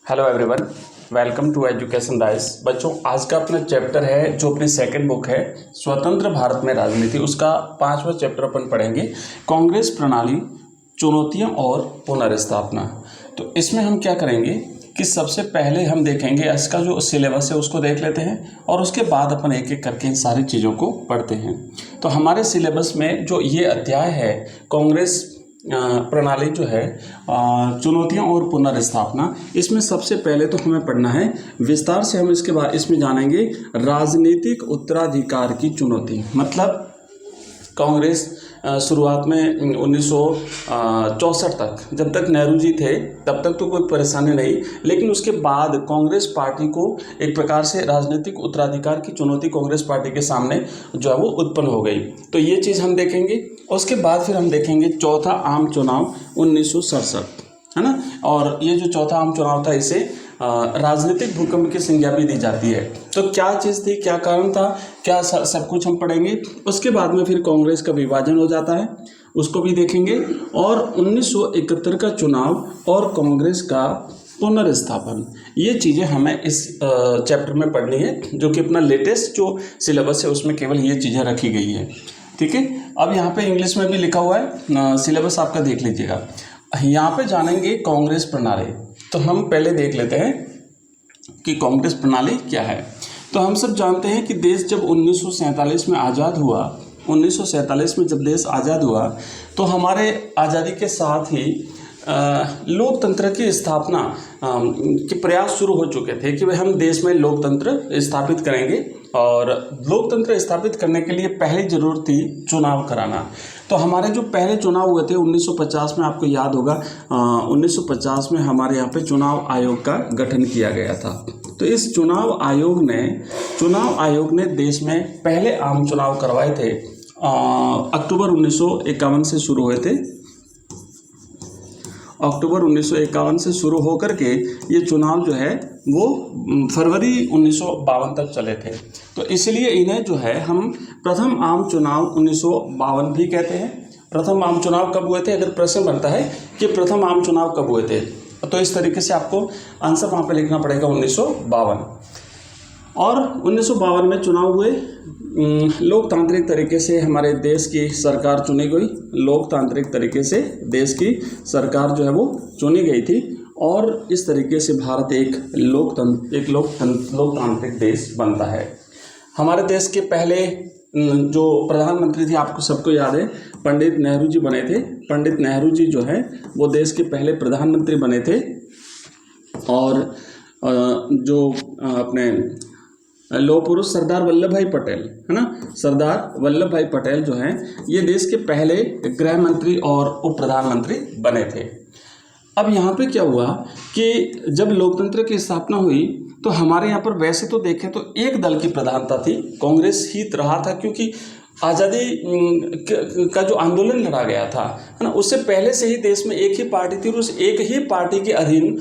Hello everyone, welcome to Education Rise. बच्चों, आज का अपना चैप्टर है जो अपनी सेकंड बुक है स्वतंत्र भारत में राजनीति, उसका 5वां चैप्टर अपन पढ़ेंगे, कांग्रेस प्रणाली, चुनौतियां और पुनर्स्थापना। तो इसमें हम क्या करेंगे कि सबसे पहले हम देखेंगे इसका जो सिलेबस है उसको देख लेते हैं और उसके बाद अपन एक एक करके इन सारी चीज़ों को पढ़ते हैं। तो हमारे सिलेबस में जो ये अध्याय है कांग्रेस प्रणाली जो है चुनौतियां और पुनर्स्थापना, इसमें सबसे पहले तो हमें पढ़ना है विस्तार से। हम इसके बाद इसमें जानेंगे राजनीतिक उत्तराधिकार की चुनौती। मतलब कांग्रेस शुरुआत में 1964 तक, जब तक नेहरू जी थे तब तक तो कोई परेशानी नहीं, लेकिन उसके बाद कांग्रेस पार्टी को एक प्रकार से राजनीतिक उत्तराधिकार की चुनौती कांग्रेस पार्टी के सामने जो है वो उत्पन्न हो गई। तो ये चीज़ हम देखेंगे। उसके बाद फिर हम देखेंगे चौथा आम चुनाव 1967, है ना। और ये जो चौथा आम चुनाव था इसे राजनीतिक भूकंप की संज्ञा भी दी जाती है। तो क्या चीज़ थी, क्या कारण था, क्या सब कुछ हम पढ़ेंगे। उसके बाद में फिर कांग्रेस का विभाजन हो जाता है, उसको भी देखेंगे। और 1971 का चुनाव और कांग्रेस का पुनर्स्थापन, ये चीज़ें हमें इस चैप्टर में पढ़नी है, जो कि अपना लेटेस्ट जो सिलेबस है उसमें केवल ये चीज़ें रखी गई है। ठीक है। अब यहाँ पे इंग्लिश में भी लिखा हुआ है, सिलेबस आपका देख लीजिएगा। यहाँ पे जानेंगे कांग्रेस प्रणाली। तो हम पहले देख लेते हैं कि कांग्रेस प्रणाली क्या है। तो हम सब जानते हैं कि देश जब 1947 में आज़ाद हुआ, 1947 में जब देश आज़ाद हुआ तो हमारे आज़ादी के साथ ही लोकतंत्र की स्थापना के प्रयास शुरू हो चुके थे कि भाई हम देश में लोकतंत्र स्थापित करेंगे। और लोकतंत्र स्थापित करने के लिए पहली ज़रूरत थी चुनाव कराना। तो हमारे जो पहले चुनाव हुए थे 1950 में, आपको याद होगा 1950 में हमारे यहाँ पे चुनाव आयोग का गठन किया गया था। तो इस चुनाव आयोग ने देश में पहले आम चुनाव करवाए थे। अक्टूबर 1951 से शुरू हुए थे। अक्टूबर 1951 से शुरू होकर के ये चुनाव जो है वो फरवरी 1952 तक चले थे। तो इसलिए इन्हें जो है हम प्रथम आम चुनाव 1952 भी कहते हैं। प्रथम आम चुनाव कब हुए थे, अगर प्रश्न बनता है कि प्रथम आम चुनाव कब हुए थे, तो इस तरीके से आपको आंसर वहाँ पे लिखना पड़ेगा 1952। और 1952 में चुनाव हुए, लोकतांत्रिक तरीके से हमारे देश की सरकार चुनी गई। लोकतांत्रिक तरीके से देश की सरकार जो है वो चुनी गई थी और इस तरीके से भारत एक लोकतांत्रिक देश बनता है। हमारे देश के पहले जो प्रधानमंत्री थे, आपको सबको याद है, पंडित नेहरू जी बने थे। पंडित नेहरू जी जो है वो देश के पहले प्रधानमंत्री बने थे। और जो अपने लौह पुरुष सरदार वल्लभ भाई पटेल, है ना, सरदार वल्लभ भाई पटेल जो हैं ये देश के पहले गृह मंत्री और उप प्रधानमंत्री बने थे। अब यहाँ पे क्या हुआ कि जब लोकतंत्र की स्थापना हुई तो हमारे यहाँ पर वैसे तो देखें तो एक दल की प्रधानता थी, कांग्रेस ही रहा था, क्योंकि आज़ादी का जो आंदोलन लड़ा गया था, है ना, उससे पहले से ही देश में एक ही पार्टी थी और उस एक ही पार्टी के अधीन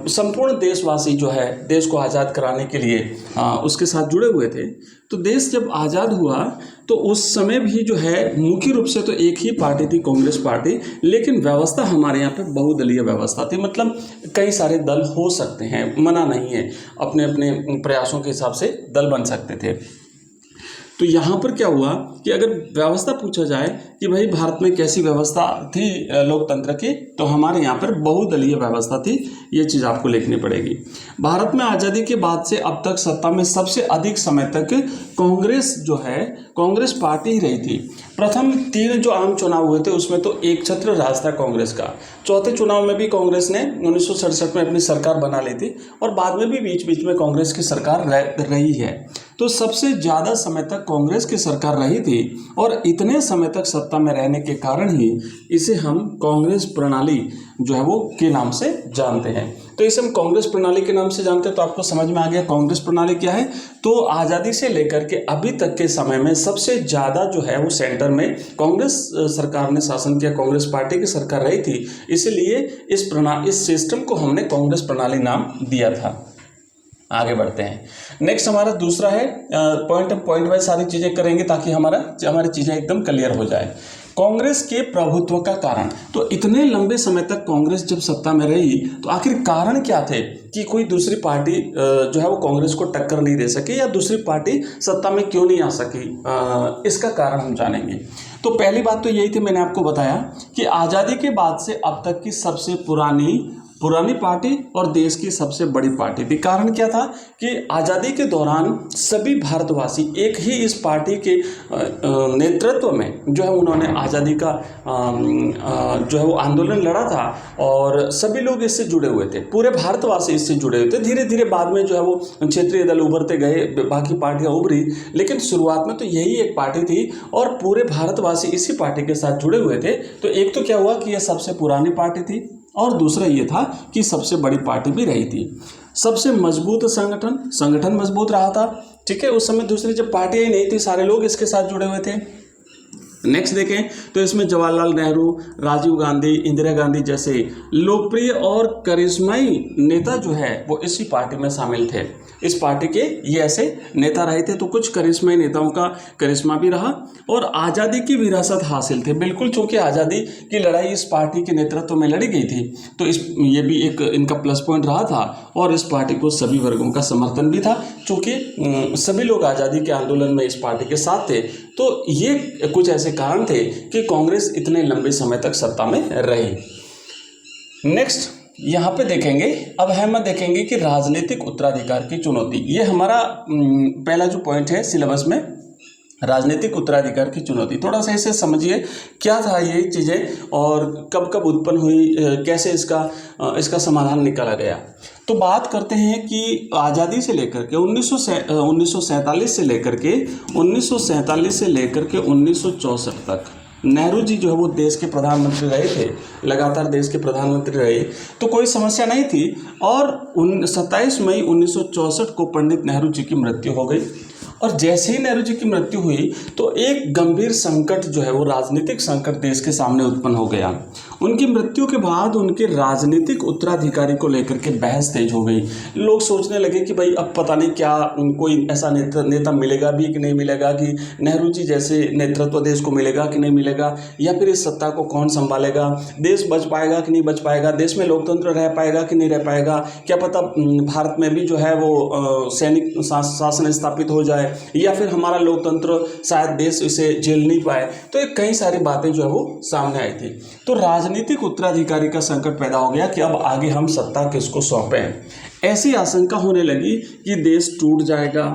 संपूर्ण देशवासी जो है देश को आज़ाद कराने के लिए उसके साथ जुड़े हुए थे। तो देश जब आज़ाद हुआ तो उस समय भी जो है मुख्य रूप से तो एक ही पार्टी थी, कांग्रेस पार्टी, लेकिन व्यवस्था हमारे यहाँ पे बहुदलीय व्यवस्था थी। मतलब कई सारे दल हो सकते हैं, मना नहीं है, अपने अपने प्रयासों के हिसाब से दल बन सकते थे। तो यहाँ पर क्या हुआ कि अगर व्यवस्था पूछा जाए कि भाई भारत में कैसी व्यवस्था थी लोकतंत्र की, तो हमारे यहाँ पर बहुदलीय व्यवस्था थी। ये चीज़ आपको लिखनी पड़ेगी। भारत में आज़ादी के बाद से अब तक सत्ता में सबसे अधिक समय तक कांग्रेस जो है, कांग्रेस पार्टी ही रही थी। प्रथम 3 जो आम चुनाव हुए थे उसमें तो एक छत्र राज था कांग्रेस का। चौथे चुनाव में भी कांग्रेस ने 1967 में अपनी सरकार बना ली थी और बाद में भी बीच बीच में कांग्रेस की सरकार रही है। तो सबसे ज़्यादा समय तक कांग्रेस की सरकार रही थी और इतने समय तक सत्ता में रहने के कारण ही इसे हम कांग्रेस प्रणाली जो है वो के नाम से जानते हैं। तो इसे हम कांग्रेस प्रणाली के नाम से जानते हैं। तो आपको समझ में आ गया कांग्रेस प्रणाली क्या है। तो आज़ादी से लेकर के अभी तक के समय में सबसे ज़्यादा जो है वो सेंटर में कांग्रेस सरकार ने शासन किया, कांग्रेस पार्टी की सरकार रही थी, इसलिए इस सिस्टम को हमने कांग्रेस प्रणाली नाम दिया था। आगे बढ़ते हैं। नेक्स्ट हमारा दूसरा है पॉइंट वाइज सारी चीज़ें करेंगे ताकि हमारी चीज़ें एकदम क्लियर हो जाए। कांग्रेस के प्रभुत्व का कारण। तो इतने लंबे समय तक कांग्रेस जब सत्ता में रही तो आखिर कारण क्या थे कि कोई दूसरी पार्टी जो है वो कांग्रेस को टक्कर नहीं दे सकी या दूसरी पार्टी सत्ता में क्यों नहीं आ सकी, इसका कारण हम जानेंगे। तो पहली बात तो यही थी, मैंने आपको बताया कि आज़ादी के बाद से अब तक की सबसे पुरानी पार्टी और देश की सबसे बड़ी पार्टी थी। कारण क्या था कि आज़ादी के दौरान सभी भारतवासी एक ही इस पार्टी के नेतृत्व में जो है उन्होंने आज़ादी का जो है वो आंदोलन लड़ा था और सभी लोग इससे जुड़े हुए थे, पूरे भारतवासी इससे जुड़े हुए थे। धीरे धीरे बाद में जो है वो क्षेत्रीय दल उभरते गए, बाकी पार्टियां उभरी, लेकिन शुरुआत में तो यही एक पार्टी थी और पूरे भारतवासी इसी पार्टी के साथ जुड़े हुए थे। तो एक तो क्या हुआ कि यह सबसे पुरानी पार्टी थी और दूसरा ये था कि सबसे बड़ी पार्टी भी रही थी। सबसे मजबूत संगठन मजबूत रहा था, ठीक है। उस समय दूसरी जब पार्टियां ही नहीं थी, सारे लोग इसके साथ जुड़े हुए थे। नेक्स्ट देखें तो इसमें जवाहरलाल नेहरू, राजीव गांधी, इंदिरा गांधी जैसे लोकप्रिय और करिश्माई नेता जो है वो इसी पार्टी में शामिल थे। इस पार्टी के ये ऐसे नेता रहे थे। तो कुछ करिश्माई नेताओं का करिश्मा भी रहा और आज़ादी की विरासत हासिल थे। बिल्कुल, चूंकि आज़ादी की लड़ाई इस पार्टी के नेतृत्व में लड़ी गई थी तो ये भी एक इनका प्लस पॉइंट रहा था और इस पार्टी को सभी वर्गों का समर्थन भी था। चूँकि सभी लोग आज़ादी के आंदोलन में इस पार्टी के साथ थे तो ये कुछ ऐसे कारण थे कि कांग्रेस इतने लंबे समय तक सत्ता में रही। नेक्स्ट यहाँ पे देखेंगे, अब हम देखेंगे कि राजनीतिक उत्तराधिकार की चुनौती। ये हमारा पहला जो पॉइंट है सिलेबस में, राजनीतिक उत्तराधिकार की चुनौती। थोड़ा सा इसे समझिए क्या था ये चीज़ें और कब कब उत्पन्न हुई, कैसे इसका समाधान निकाला गया। तो बात करते हैं कि आज़ादी से लेकर के 1947 से लेकर के 1964 तक नेहरू जी जो है वो देश के प्रधानमंत्री रहे थे, लगातार देश के प्रधानमंत्री रहे, तो कोई समस्या नहीं थी। और 27 मई 1964 को पंडित नेहरू जी की मृत्यु हो गई और जैसे ही नेहरू जी की मृत्यु हुई तो एक गंभीर संकट जो है वो राजनीतिक संकट देश के सामने उत्पन्न हो गया। उनकी मृत्यु के बाद उनके राजनीतिक उत्तराधिकारी को लेकर के बहस तेज हो गई। लोग सोचने लगे कि भाई अब पता नहीं क्या कोई ऐसा नेता मिलेगा भी कि नहीं मिलेगा, कि नेहरू जी जैसे नेतृत्व देश को मिलेगा कि नहीं मिलेगा, या फिर इस सत्ता को कौन संभालेगा, देश बच पाएगा कि नहीं बच पाएगा, देश में लोकतंत्र रह पाएगा कि नहीं रह पाएगा, क्या पता भारत में भी जो है वो सैनिक शासन स्थापित हो जाए या फिर हमारा लोकतंत्र शायद देश इसे झेल नहीं पाए। तो ये कई सारी बातें जो है वो सामने आई थी। तो राजनीतिक उत्तराधिकारी का संकट पैदा हो गया कि अब आगे हम सत्ता किसको सौंपें। ऐसी आशंका होने लगी कि देश टूट जाएगा,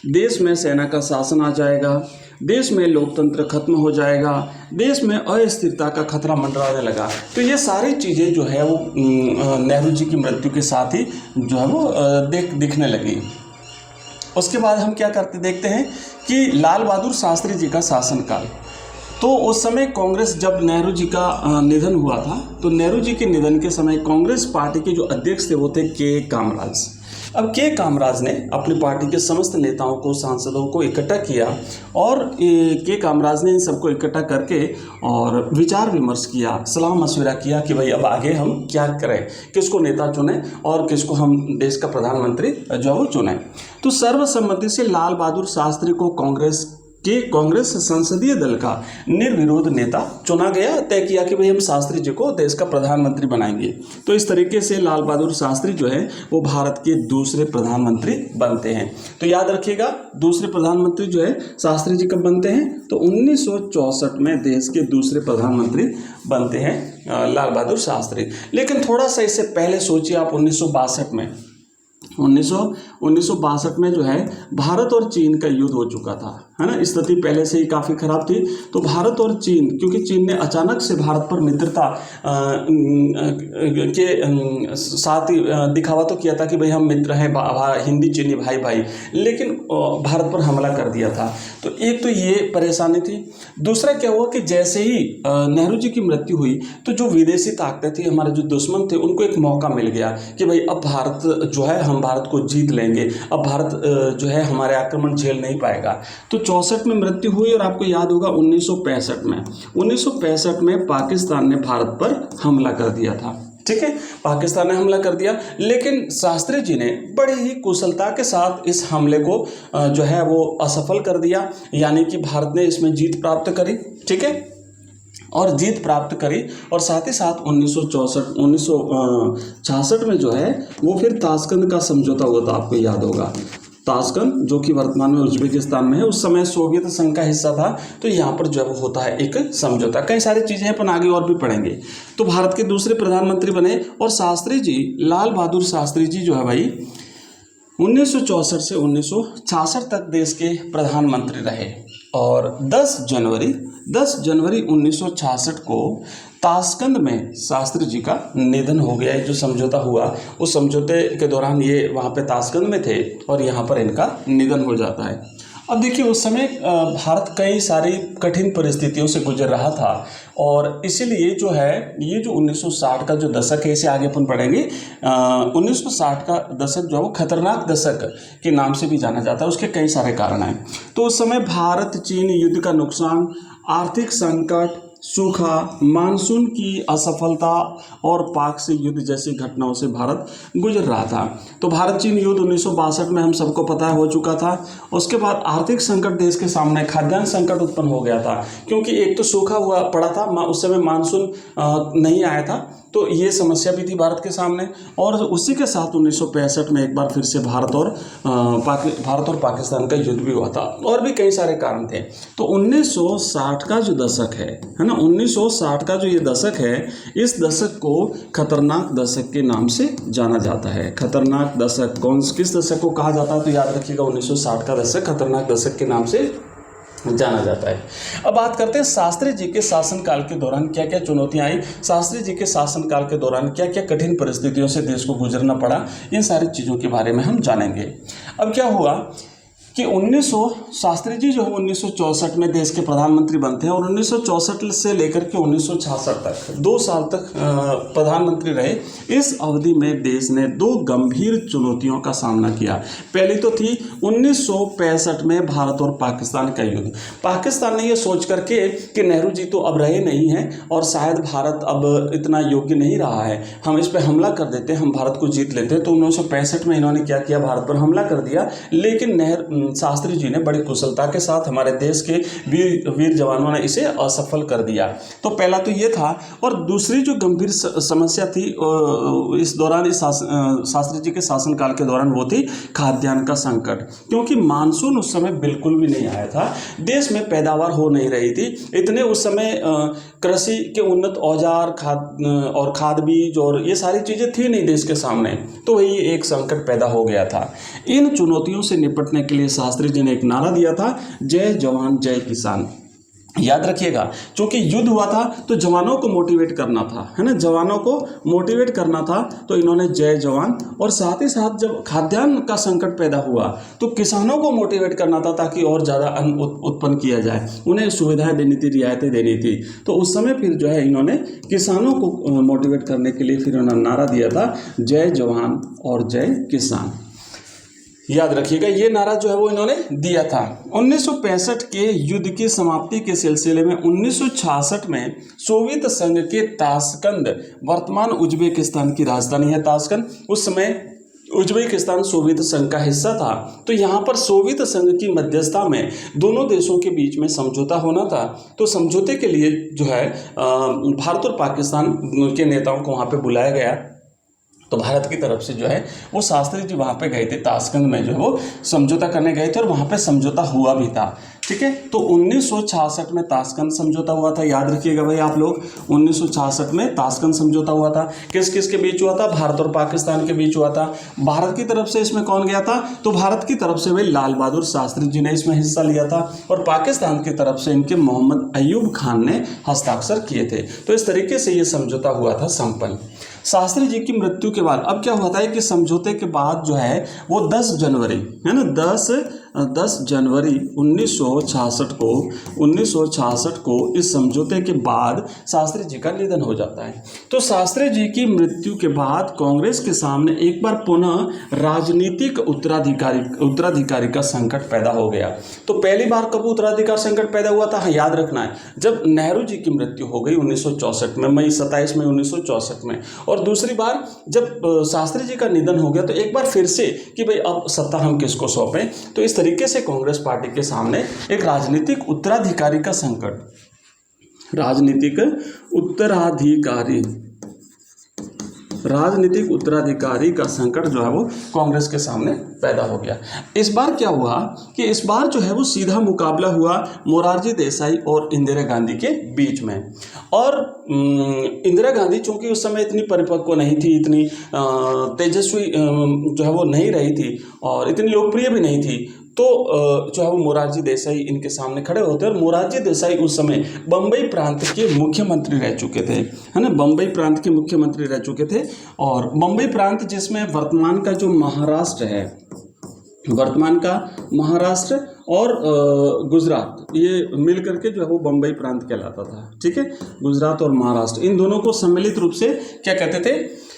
देश में सेना का शासन आ जाएगा, देश में लोकतंत्र खत्म हो जाएगा, देश में अस्थिरता का खतरा मंडराने लगा। तो ये सारी चीज़ें जो है वो नेहरू जी की मृत्यु के साथ ही जो है वो दिखने लगी। उसके बाद हम क्या देखते हैं कि लाल बहादुर शास्त्री जी का शासनकाल। तो उस समय कांग्रेस, जब नेहरू जी का निधन हुआ था तो नेहरू जी के निधन के समय कांग्रेस पार्टी के जो अध्यक्ष थे वो थे के कामराज। अब के कामराज ने अपनी पार्टी के समस्त नेताओं को, सांसदों को इकट्ठा किया और के कामराज ने इन सबको इकट्ठा करके और विचार विमर्श किया, सलाह मशविरा किया कि भाई अब आगे हम क्या करें, किसको नेता चुनें और किसको हम देश का प्रधानमंत्री जो वो चुनें। तो सर्वसम्मति से लाल बहादुर शास्त्री को कांग्रेस संसदीय दल का निर्विरोध नेता चुना गया। तय किया कि भाई हम शास्त्री जी को देश का प्रधानमंत्री बनाएंगे। तो इस तरीके से लाल बहादुर शास्त्री जो है वो भारत के दूसरे प्रधानमंत्री बनते हैं। तो याद रखिएगा, दूसरे प्रधानमंत्री जो है शास्त्री जी कब बनते हैं, तो 1964 में देश के दूसरे प्रधानमंत्री बनते हैं लाल बहादुर शास्त्री। लेकिन थोड़ा सा इससे पहले सोचिए आप, 1962 में 1962 में जो है भारत और चीन का युद्ध हो चुका था, है ना। स्थिति पहले से ही काफ़ी खराब थी। तो भारत और चीन, क्योंकि चीन ने अचानक से भारत पर मित्रता के साथ ही दिखावा तो किया था कि भाई हम मित्र हैं, हिंदी चीनी भाई भाई, लेकिन भारत पर हमला कर दिया था। तो एक तो ये परेशानी थी। दूसरा क्या हुआ कि जैसे ही नेहरू जी की मृत्यु हुई तो जो विदेशी ताकतें थी, हमारे जो दुश्मन थे, उनको एक मौका मिल गया कि भाई अब भारत जो है, हम भारत को जीत लेंगे, अब भारत जो है हमारे आक्रमण झेल नहीं पाएगा। तो 64 में मृत्यु हुई और आपको याद होगा 1965 में पाकिस्तान ने भारत पर हमला कर दिया था, ठीक है। पाकिस्तान ने हमला कर दिया, लेकिन शास्त्री जी ने बड़ी ही कुशलता के साथ इस हमले को जो है वो असफल कर दिया, यानी कि भारत ने इसमें जीत प्राप्त करी, ठीक है। और जीत प्राप्त करी। और साथ ही साथ 1966 में जो है वो फिर ताशकंद का समझौता हुआ था, आपको याद होगा। ताशकंद जो कि वर्तमान में उज्बेकिस्तान में है, उस समय सोवियत संघ का हिस्सा था। तो यहाँ पर जो है वो होता है एक समझौता। कई सारी चीज़ें अपन आगे और भी पढ़ेंगे। तो भारत के दूसरे प्रधानमंत्री बने और शास्त्री जी, लाल बहादुर शास्त्री जी जो है भाई 1964 से 1966 तक देश के प्रधानमंत्री रहे। और 10 जनवरी 1966 को ताशकंद में शास्त्री जी का निधन हो गया। जो समझौता हुआ उस समझौते के दौरान ये वहाँ पे ताशकंद में थे और यहाँ पर इनका निधन हो जाता है। अब देखिए उस समय भारत कई सारी कठिन परिस्थितियों से गुजर रहा था और इसीलिए जो है ये जो 1960 का जो दशक है इसे आगे अपन पढ़ेंगे। 1960 का दशक जो है वो खतरनाक दशक के नाम से भी जाना जाता है। उसके कई सारे कारण हैं। तो उस समय भारत चीन युद्ध का नुकसान, आर्थिक संकट, सूखा, मानसून की असफलता और पाक से युद्ध जैसी घटनाओं से भारत गुजर रहा था। तो भारत चीन युद्ध 1962 में हम सबको पता हो चुका था। उसके बाद आर्थिक संकट देश के सामने, खाद्यान्न संकट उत्पन्न हो गया था क्योंकि एक तो सूखा हुआ पड़ा था, उस समय मानसून नहीं आया था, तो ये समस्या भी थी भारत के सामने। और उसी के साथ 1965 में एक बार फिर से भारत और पाकिस्तान का युद्ध भी हुआ था और भी कई सारे कारण थे। तो 1960 का जो दशक है ना, 1960 का जो ये दशक है, इस दशक को खतरनाक दशक के नाम से जाना जाता है। खतरनाक दशक किस दशक को कहा जाता है? तो याद रखिएगा 1960 का दशक खतरनाक दशक के नाम से जाना जाता है। अब बात करते हैं शास्त्री जी के शासनकाल के दौरान क्या क्या चुनौतियां आई, शास्त्री जी के शासनकाल के दौरान क्या क्या कठिन परिस्थितियों से देश को गुजरना पड़ा, इन सारी चीज़ों के बारे में हम जानेंगे। अब क्या हुआ कि शास्त्री जी जो है 1964 में देश के प्रधानमंत्री बनते हैं और 1964 से लेकर के 1966 तक 2 साल तक प्रधानमंत्री रहे। इस अवधि में देश ने 2 गंभीर चुनौतियों का सामना किया। पहली तो थी 1965 में भारत और पाकिस्तान का युद्ध। पाकिस्तान ने ये सोच करके कि नेहरू जी तो अब रहे नहीं हैं और शायद भारत अब इतना योग्य नहीं रहा है, हम इस पर हमला कर देते हैं, हम भारत को जीत लेते हैं। तो 1965 में इन्होंने क्या किया, भारत पर हमला कर दिया। लेकिन शास्त्री जी ने बड़ी कुशलता के साथ हमारे देश के वीर जवानों ने इसे असफल कर दिया। तो पहला तो ये था। और दूसरी जो गंभीर समस्या थी इस दौरान, शास्त्री जी के शासनकाल के दौरान, वो थी खाद्यान्न का संकट, क्योंकि मानसून उस समय बिल्कुल भी नहीं आया था, देश में पैदावार हो नहीं रही थी। इतने उस समय कृषि के उन्नत औजार, खाद बीज और ये सारी चीज़ें थी नहीं देश के सामने, तो वही एक संकट पैदा हो गया था। इन चुनौतियों से निपटने के लिए शास्त्री जी ने एक नारा दिया था, जय जवान जय किसान। याद रखिएगा, क्योंकि युद्ध हुआ था तो जवानों को मोटिवेट करना था, है ना, जवानों को मोटिवेट करना था। तो इन्होंने जय जवान, और साथ ही साथ जब खाद्यान्न का संकट पैदा हुआ तो किसानों को मोटिवेट करना था ताकि और ज़्यादा अन्न उत्पन्न किया जाए, उन्हें सुविधाएं देनी थी, रियायतें देनी थी। तो उस समय फिर जो है इन्होंने किसानों को मोटिवेट करने के लिए फिर इन्होंने नारा दिया था, जय जवान और जय किसान। याद रखिएगा, ये नारा जो है वो इन्होंने दिया था। 1965 के युद्ध की समाप्ति के सिलसिले में 1966 में सोवियत संघ के ताशकंद, वर्तमान उज्बेकिस्तान की राजधानी है ताशकंद, उस समय उज्बेकिस्तान सोवियत संघ का हिस्सा था। तो यहाँ पर सोवियत संघ की मध्यस्थता में दोनों देशों के बीच में समझौता होना था। तो समझौते के लिए जो है भारत और पाकिस्तान के नेताओं को वहाँ पे बुलाया गया। तो भारत की तरफ से जो है वो शास्त्री जी वहाँ पे गए थे, ताशकंद में जो है वो समझौता करने गए थे और वहाँ पे समझौता हुआ भी था। ठीक है, तो 1966 में ताशकंद समझौता हुआ था। याद रखिएगा भाई आप लोग, 1966 में ताशकंद समझौता हुआ था। किस किस के बीच हुआ था? भारत और पाकिस्तान के बीच हुआ था। भारत की तरफ से इसमें कौन गया था? तो भारत की तरफ से भाई लाल बहादुर शास्त्री जी ने इसमें हिस्सा लिया था और पाकिस्तान की तरफ से इनके मोहम्मद अयूब खान ने हस्ताक्षर किए थे। तो इस तरीके से ये समझौता हुआ था संपन्न। शास्त्री जी की मृत्यु के बाद अब क्या हुआ था कि समझौते के बाद जो है वो 10 जनवरी, है ना, 10 जनवरी 1966 को इस समझौते के बाद शास्त्री जी का निधन हो जाता है। तो शास्त्री जी की मृत्यु के बाद कांग्रेस के सामने एक बार पुनः राजनीतिक उत्तराधिकारी का संकट पैदा हो गया। तो पहली बार कब उत्तराधिकार संकट पैदा हुआ था? याद रखना है, जब नेहरू जी की मृत्यु हो गई 1964 में, मई 27 मई 1964 में। और दूसरी बार जब शास्त्री जी का निधन हो गया तो एक बार फिर से कि भाई अब सत्ता हम किसको सौंपें। तो इस तरीके से कांग्रेस पार्टी के सामने एक राजनीतिक उत्तराधिकारी का संकट राजनीतिक उत्तराधिकारी का संकट जो है वो कांग्रेस के सामने पैदा हो गया। इस बार क्या हुआ कि इस बार जो है वो सीधा मुकाबला हुआ मोरारजी देसाई और इंदिरा गांधी के बीच में। और इंदिरा गांधी चूंकि उस समय इतनी परिपक्व नहीं थी, इतनी तेजस्वी जो है वो नहीं रही थी और इतनी लोकप्रिय भी नहीं थी, तो जो है वो मोरारजी देसाई इनके सामने खड़े होते हैं। और मोरारजी देसाई उस समय बम्बई प्रांत के मुख्यमंत्री रह चुके थे, है ना, बम्बई प्रांत के मुख्यमंत्री रह चुके थे। और बम्बई प्रांत जिसमें वर्तमान का जो महाराष्ट्र है, वर्तमान का महाराष्ट्र और गुजरात, ये मिल करके जो है वो बम्बई प्रांत कहलाता था। ठीक है, गुजरात और महाराष्ट्र, इन दोनों को सम्मिलित रूप से क्या कहते थे,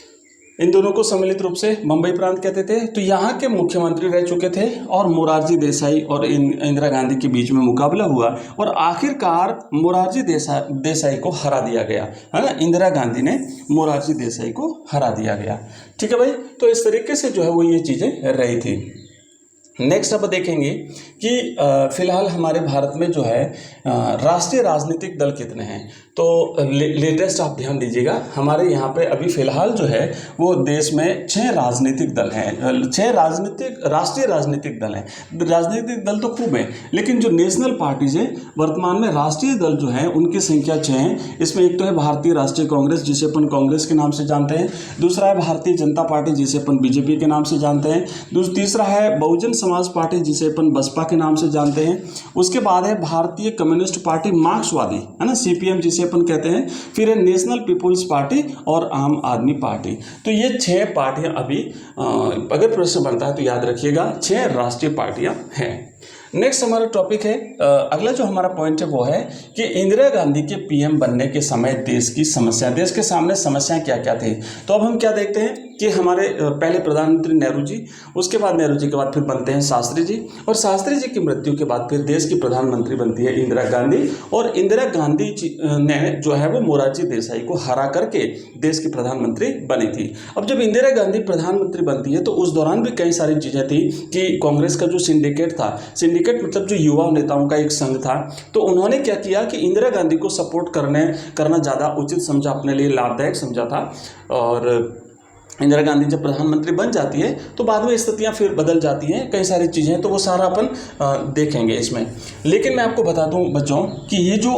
इन दोनों को सम्मिलित रूप से बम्बई प्रांत कहते थे। तो यहाँ के मुख्यमंत्री रह चुके थे और मोरारजी देसाई और इंदिरा गांधी के बीच में मुकाबला हुआ और आखिरकार मोरारजी देसाई को हरा दिया गया, है ना, इंदिरा गांधी ने मोरारजी देसाई को हरा दिया गया। ठीक है भाई, तो इस तरीके से जो है वो ये चीज़ें रही थी। नेक्स्ट अब देखेंगे कि फिलहाल हमारे भारत में जो है राष्ट्रीय राजनीतिक दल कितने हैं। तो लेटेस्ट आप ध्यान दीजिएगा, हमारे यहाँ पे अभी फिलहाल जो है वो देश में 6 राजनीतिक दल हैं, 6 राष्ट्रीय राजनीतिक दल हैं। राजनीतिक दल तो खूब हैं, लेकिन जो नेशनल पार्टीज हैं वर्तमान में राष्ट्रीय दल जो हैं उनकी संख्या 6 हैं। इसमें एक तो है भारतीय राष्ट्रीय कांग्रेस, जिसे अपन कांग्रेस के नाम से जानते हैं। दूसरा है भारतीय जनता पार्टी, जिसे अपन बीजेपी के नाम से जानते हैं। तीसरा है बहुजन समाज पार्टी, जिसे अपन बसपा के नाम से जानते हैं। उसके बाद है भारतीय कम्युनिस्ट पार्टी मार्क्सवादी, है ना, सीपीएम जिसे अपन कहते हैं। फिर है नेशनल पीपुल्स पार्टी और आम आदमी पार्टी। तो ये 6 पार्टियां अभी अगर प्रश्न बनता है तो याद रखिएगा 6 राष्ट्रीय पार्टियां हैं। नेक्स्ट हमारा टॉपिक है, अगला जो हमारा पॉइंट है वो है कि इंदिरा गांधी के पीएम बनने के समय देश की समस्या, देश के सामने समस्याएं क्या क्या थी। तो अब हम क्या देखते हैं कि हमारे पहले प्रधानमंत्री नेहरू जी, उसके बाद नेहरू जी के बाद फिर बनते हैं शास्त्री जी, और शास्त्री जी की मृत्यु के बाद फिर देश की प्रधानमंत्री बनती है इंदिरा गांधी। और इंदिरा गांधी जी ने जो है वो मोरारजी देसाई को हरा करके देश की प्रधानमंत्री बनी थी। अब जब इंदिरा गांधी प्रधानमंत्री बनती है तो उस दौरान भी कई सारी चीज़ें थी कि कांग्रेस का जो सिंडिकेट था, सिंडिकेट मतलब जो युवा नेताओं का एक संघ था, तो उन्होंने क्या किया कि इंदिरा गांधी को सपोर्ट करना ज़्यादा उचित समझा, अपने लिए लाभदायक समझा था। और इंदिरा गांधी जब प्रधानमंत्री बन जाती है तो बाद में स्थितियां फिर बदल जाती हैं, कई सारी चीज़ें, तो वो सारा अपन देखेंगे इसमें। लेकिन मैं आपको बता दूं बच्चों कि ये जो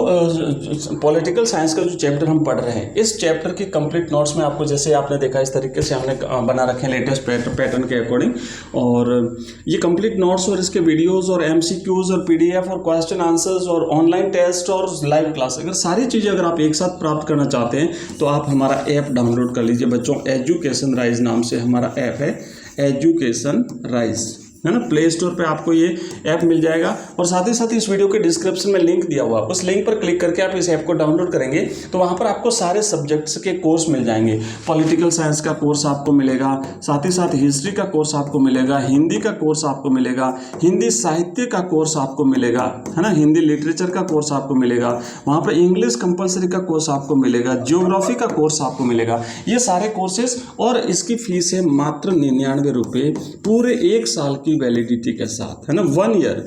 पॉलिटिकल साइंस का जो चैप्टर हम पढ़ रहे हैं, इस चैप्टर की कंप्लीट नोट्स में आपको, जैसे आपने देखा इस तरीके से हमने बना रखे हैं लेटेस्ट पैटर्न के अकॉर्डिंग। और ये कंप्लीट नोट्स और इसके वीडियोज़ और MCQs और PDF और क्वेश्चन आंसर्स और ऑनलाइन टेस्ट और लाइव क्लास, अगर सारी चीज़ें अगर आप एक साथ प्राप्त करना चाहते हैं तो आप हमारा ऐप डाउनलोड कर लीजिए बच्चों। एजुकेशन राइज नाम से हमारा ऐप है, एजुकेशन राइज, है ना। प्ले स्टोर पे आपको ये ऐप मिल जाएगा और साथ ही साथ इस वीडियो के डिस्क्रिप्शन में लिंक दिया हुआ, उस लिंक पर क्लिक करके आप इस ऐप को डाउनलोड करेंगे तो वहाँ पर आपको सारे सब्जेक्ट्स के कोर्स मिल जाएंगे। पॉलिटिकल साइंस का कोर्स आपको मिलेगा, साथ ही साथ हिस्ट्री का कोर्स आपको मिलेगा, हिंदी का कोर्स आपको मिलेगा, हिंदी साहित्य का कोर्स आपको मिलेगा, है ना, हिंदी लिटरेचर का कोर्स आपको मिलेगा, वहाँ पर इंग्लिश कंपलसरी का कोर्स आपको मिलेगा, जियोग्राफी का कोर्स आपको मिलेगा। ये सारे कोर्सेज, और इसकी फीस है मात्र 99 रुपये पूरे 1 साल की वैलिडिटी के साथ, है ना, 1 ईयर।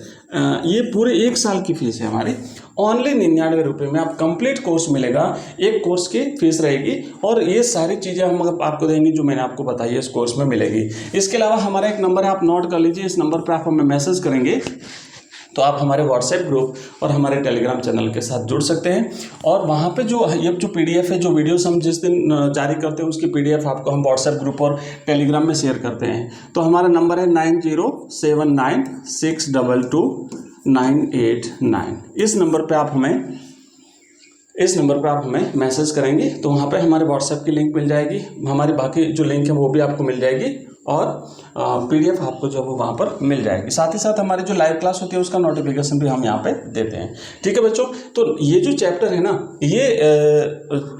ये पूरे 1 साल की फीस है हमारी, ओनली 99 रुपये में आप कंप्लीट कोर्स मिलेगा। एक कोर्स की फीस रहेगी और ये सारी चीज़ें हम आपको देंगे जो मैंने आपको बताई है इस कोर्स में मिलेगी। इसके अलावा हमारा एक नंबर है, आप नोट कर लीजिए, इस नंबर पर आप हमें मैसेज करेंगे तो आप हमारे व्हाट्सएप ग्रुप और हमारे टेलीग्राम चैनल के साथ जुड़ सकते हैं। और वहाँ पे जो ये जो PDF है, जो वीडियोस हम जिस दिन जारी करते हैं उसकी PDF आपको हम व्हाट्सएप ग्रुप और टेलीग्राम में शेयर करते हैं। तो हमारा नंबर है 9079622989। इस नंबर पे आप हमें मैसेज करेंगे तो वहाँ पे हमारे व्हाट्सएप की लिंक मिल जाएगी, हमारी बाकी जो लिंक है वो भी आपको मिल जाएगी और PDF आपको जो वो वहाँ पर मिल जाएगी। साथ ही साथ हमारी जो लाइव क्लास होती है उसका नोटिफिकेशन भी हम यहाँ पे देते हैं। ठीक है बच्चों, तो ये जो चैप्टर है ना, ये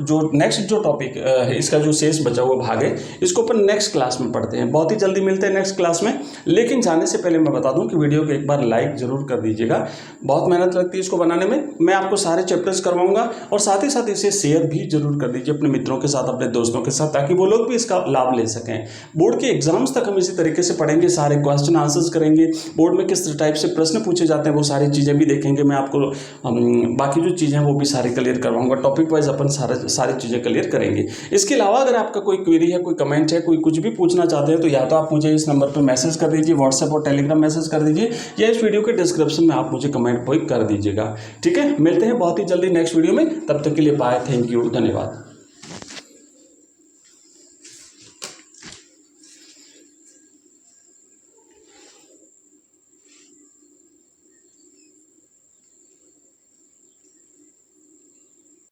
जो नेक्स्ट जो टॉपिक है, इसका जो शेष बचा हुआ भाग है, इसको अपन नेक्स्ट क्लास में पढ़ते हैं। बहुत ही जल्दी मिलते हैं नेक्स्ट क्लास में। लेकिन जाने से पहले मैं बता दूं कि वीडियो को एक बार लाइक जरूर कर दीजिएगा, बहुत मेहनत लगती है इसको बनाने में। मैं आपको सारे चैप्टर्स करवाऊंगा और साथ ही साथ इसे शेयर भी जरूर कर दीजिए अपने मित्रों के साथ, अपने दोस्तों के साथ, ताकि वो लोग भी इसका लाभ ले सकें। बोर्ड के एग्जाम प्रीलिम्स तक हम इसी तरीके से पढ़ेंगे, सारे क्वेश्चन आंसर्स करेंगे, बोर्ड में किस टाइप से प्रश्न पूछे जाते हैं वो सारी चीज़ें भी देखेंगे। मैं आपको बाकी जो चीज़ें हैं वो भी सारी क्लियर करवाऊंगा, टॉपिक वाइज अपन सारी चीज़ें क्लियर करेंगे। इसके अलावा अगर आपका कोई क्वेरी है, कोई कमेंट है, कोई कुछ भी पूछना चाहते हैं तो या तो आप मुझे इस नंबर पर मैसेज कर दीजिए, व्हाट्सएप और टेलीग्राम मैसेज कर दीजिए, या इस वीडियो के डिस्क्रिप्शन में आप मुझे कमेंट कर दीजिएगा। ठीक है, मिलते हैं बहुत ही जल्दी नेक्स्ट वीडियो में, तब तक के लिए बाय, थैंक यू, धन्यवाद।